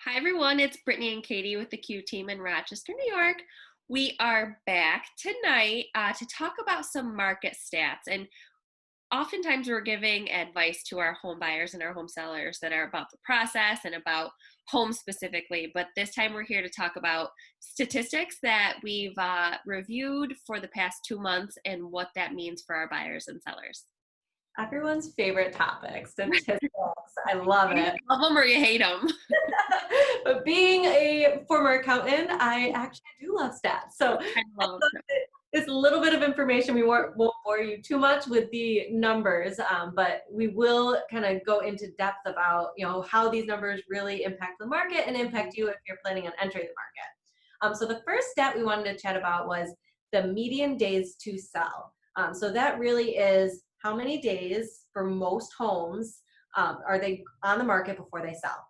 Hi, everyone. It's Brittany and Katie with the Q team in Rochester, New York. We are back tonight to talk about some market stats. And oftentimes we're giving advice to our home buyers and our home sellers that are about the process and about homes specifically. But this time we're here to talk about statistics that we've reviewed for the past 2 months and what that means for our buyers and sellers. Everyone's favorite topic, statistics. I love You it. love them or you hate them. But being a former accountant, I actually do love stats. So I love them. it's a little bit of information. We won't bore you too much with the numbers, but we will kind of go into depth about how these numbers really impact the market and impact you if you're planning on entering the market. So the first stat we wanted to chat about was the median days to sell. So that really is how many days for most homes are they on the market before they sell.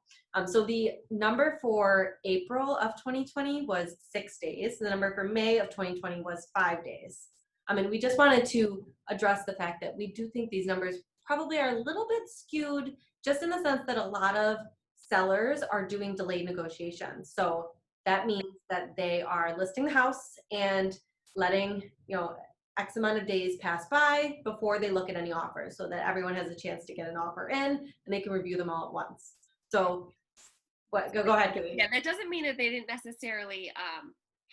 So the number for April of 2020 was 6 days. The number for May of 2020 was 5 days. And we just wanted to address the fact that we do think these numbers probably are a little bit skewed, just in the sense that a lot of sellers are doing delayed negotiations. So that means that they are listing the house and letting, X amount of days pass by before they look at any offers, so that everyone has a chance to get an offer in and they can review them all at once. So go ahead, Kaylee. Yeah, that doesn't mean that they didn't necessarily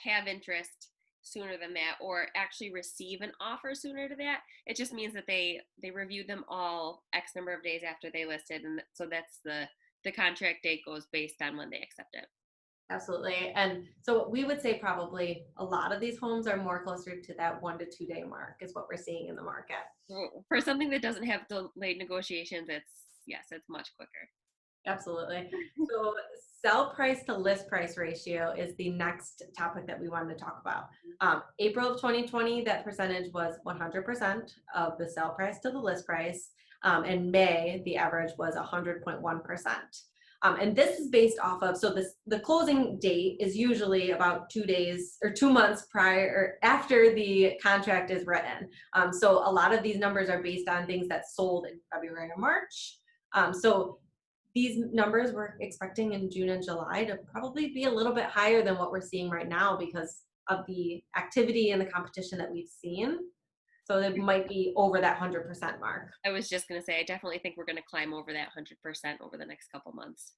have interest sooner than that or actually receive an offer sooner to that. It just means that they reviewed them all X number of days after they listed, and so that's the contract date goes based on when they accept it. Absolutely. And so we would say probably a lot of these homes are more closer to that 1 to 2 day mark is what we're seeing in the market. For something that doesn't have delayed negotiations, it's much quicker. Absolutely. So sell price to list price ratio is the next topic that we wanted to talk about. April of 2020, that percentage was 100% of the sell price to the list price. In May, the average was 100.1%. And this is based off of, so the closing date is usually about 2 days or 2 months prior or after the contract is written. So a lot of these numbers are based on things that sold in February or March. So these numbers we're expecting in June and July to probably be a little bit higher than what we're seeing right now because of the activity and the competition that we've seen. So it might be over that 100% mark. I was just going to say, I definitely think we're going to climb over that 100% over the next couple months.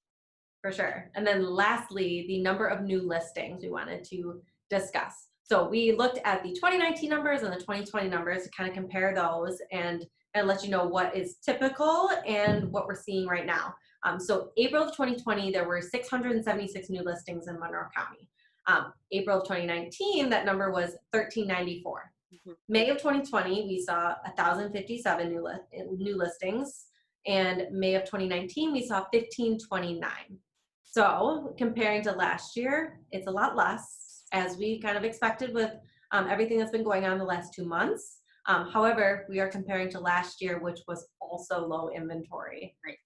For sure. And then lastly, the number of new listings we wanted to discuss. So we looked at the 2019 numbers and the 2020 numbers to kind of compare those and let you know what is typical and what we're seeing right now. So April of 2020, there were 676 new listings in Monroe County. April of 2019, that number was 1,394. May of 2020, we saw 1,057 new listings, and May of 2019, we saw 1,529. So comparing to last year, it's a lot less, as we kind of expected with everything that's been going on the last 2 months. However, we are comparing to last year, which was also low inventory. Right.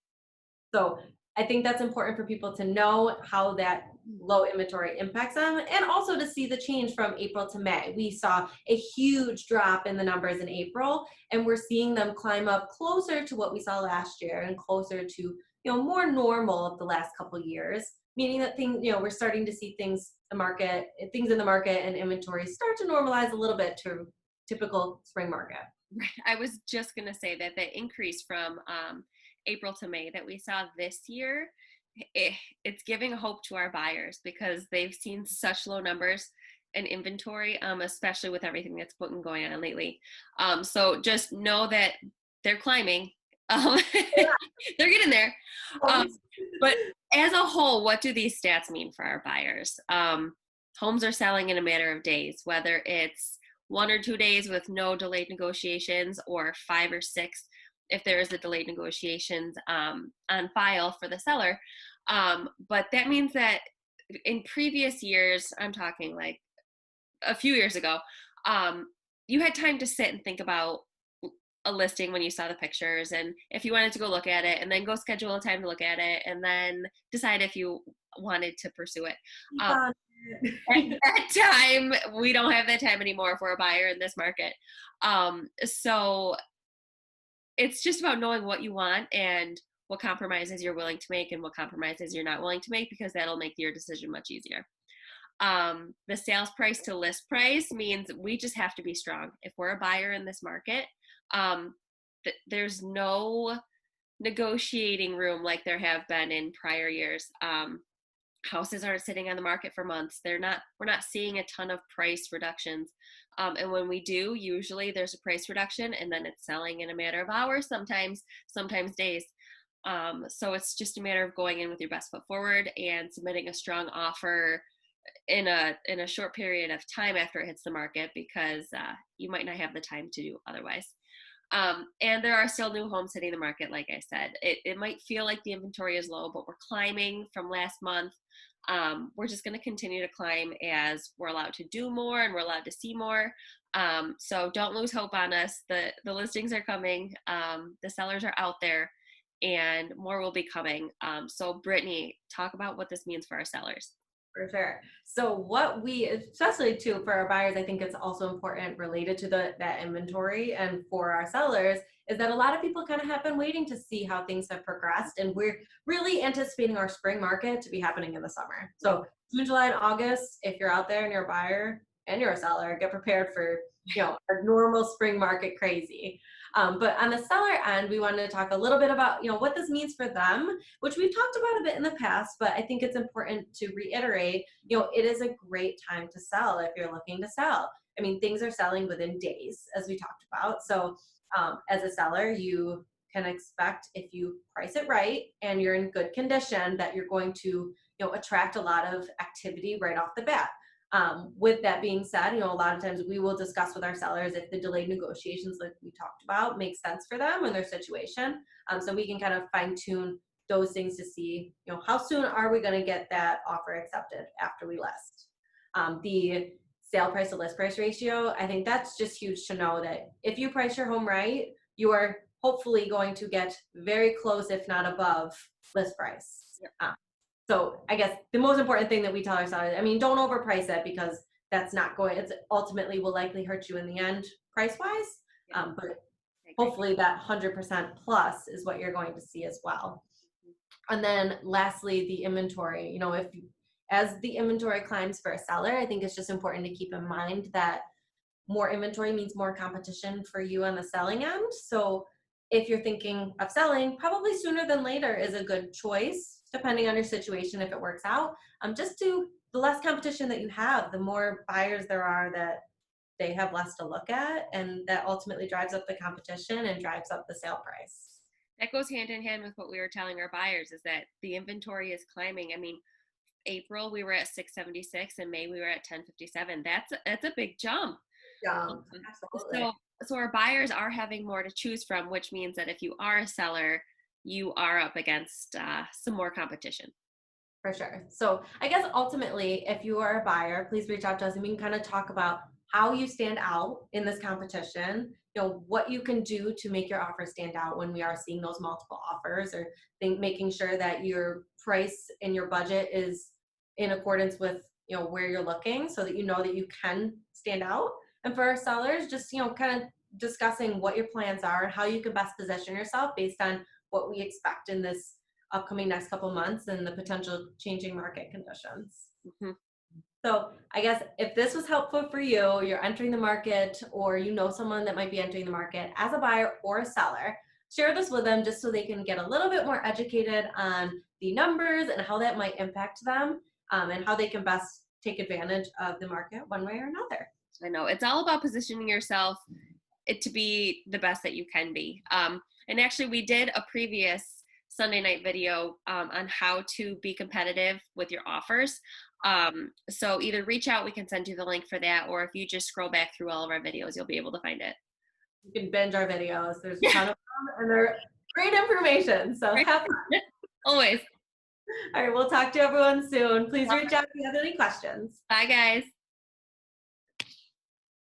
So I think that's important for people to know how that low inventory impacts them, and also to see the change from April to May. We saw a huge drop in the numbers in April, and we're seeing them climb up closer to what we saw last year and closer to more normal of the last couple years, meaning that we're starting to see things in the market and inventory start to normalize a little bit to typical spring market. I was just going to say that the increase from April to May that we saw this year, it's giving hope to our buyers because they've seen such low numbers in inventory, especially with everything that's been going on lately. So just know that they're climbing. They're getting there. But as a whole, what do these stats mean for our buyers? Homes are selling in a matter of days, whether it's 1 or 2 days with no delayed negotiations, or 5 or 6 if there is a delayed negotiations on file for the seller. But that means that in previous years, I'm talking like a few years ago, you had time to sit and think about a listing when you saw the pictures, and if you wanted to go look at it, and then go schedule a time to look at it, and then decide if you wanted to pursue it. At that time, we don't have that time anymore if we're a buyer in this market. So it's just about knowing what you want and what compromises you're willing to make and what compromises you're not willing to make, because that'll make your decision much easier. The sales price to list price means we just have to be strong. If we're a buyer in this market, there's no negotiating room like there have been in prior years. Houses aren't sitting on the market for months. We're not seeing a ton of price reductions. And when we do, usually there's a price reduction and then it's selling in a matter of hours, sometimes days. So it's just a matter of going in with your best foot forward and submitting a strong offer in a short period of time after it hits the market, because you might not have the time to do otherwise. And there are still new homes hitting the market. Like I said, it might feel like the inventory is low, but we're climbing from last month. We're just going to continue to climb as we're allowed to do more and we're allowed to see more. So don't lose hope on us. The listings are coming. The sellers are out there, and more will be coming. So Brittany, talk about what this means for our sellers. For sure. So what we, especially too, for our buyers, I think it's also important related to that inventory, and for our sellers, is that a lot of people kind of have been waiting to see how things have progressed, and we're really anticipating our spring market to be happening in the summer. So June, July, and August, if you're out there and you're a buyer and you're a seller, get prepared for a normal spring market crazy. But on the seller end, we wanted to talk a little bit about, what this means for them, which we've talked about a bit in the past, but I think it's important to reiterate, it is a great time to sell if you're looking to sell. I mean, things are selling within days, as we talked about. So as a seller, you can expect, if you price it right and you're in good condition, that you're going to, attract a lot of activity right off the bat. With that being said, a lot of times we will discuss with our sellers if the delayed negotiations, like we talked about, make sense for them and their situation. So we can kind of fine tune those things to see, how soon are we going to get that offer accepted after we list. The sale price to list price ratio, I think that's just huge to know that if you price your home right, you are hopefully going to get very close, if not above, list price. Yep. So I guess the most important thing that we tell our sellers, don't overprice it, because that's not it's ultimately will likely hurt you in the end price-wise. Yeah. But hopefully that 100% plus is what you're going to see as well. And then lastly, the inventory, as the inventory climbs for a seller, I think it's just important to keep in mind that more inventory means more competition for you on the selling end. So if you're thinking of selling, probably sooner than later is a good choice, depending on your situation, if it works out. The less competition that you have, the more buyers there are that they have less to look at, and that ultimately drives up the competition and drives up the sale price. That goes hand in hand with what we were telling our buyers, is that the inventory is climbing. April we were at 676, and May we were at 1057. That's a big jump. Yeah, absolutely. So our buyers are having more to choose from, which means that if you are a seller, you are up against some more competition. For sure. So I guess ultimately, if you are a buyer, please reach out to us and we can kind of talk about how you stand out in this competition, what you can do to make your offer stand out when we are seeing those multiple offers, or making sure that your price and your budget is in accordance with, where you're looking, so that that you can stand out. And for our sellers, just, kind of discussing what your plans are and how you can best position yourself based on what we expect in this upcoming next couple months and the potential changing market conditions. Mm-hmm. So I guess if this was helpful for you, you're entering the market, or someone that might be entering the market as a buyer or a seller, share this with them just so they can get a little bit more educated on the numbers and how that might impact them, and how they can best take advantage of the market one way or another. I know it's all about positioning yourself to be the best that you can be. And actually we did a previous Sunday night video on how to be competitive with your offers. So either reach out, we can send you the link for that, or if you just scroll back through all of our videos, you'll be able to find it. You can binge our videos. There's a ton of them, and they're great information. So have fun. Always. All right, we'll talk to everyone soon. Please reach out if you have any questions. Bye, guys.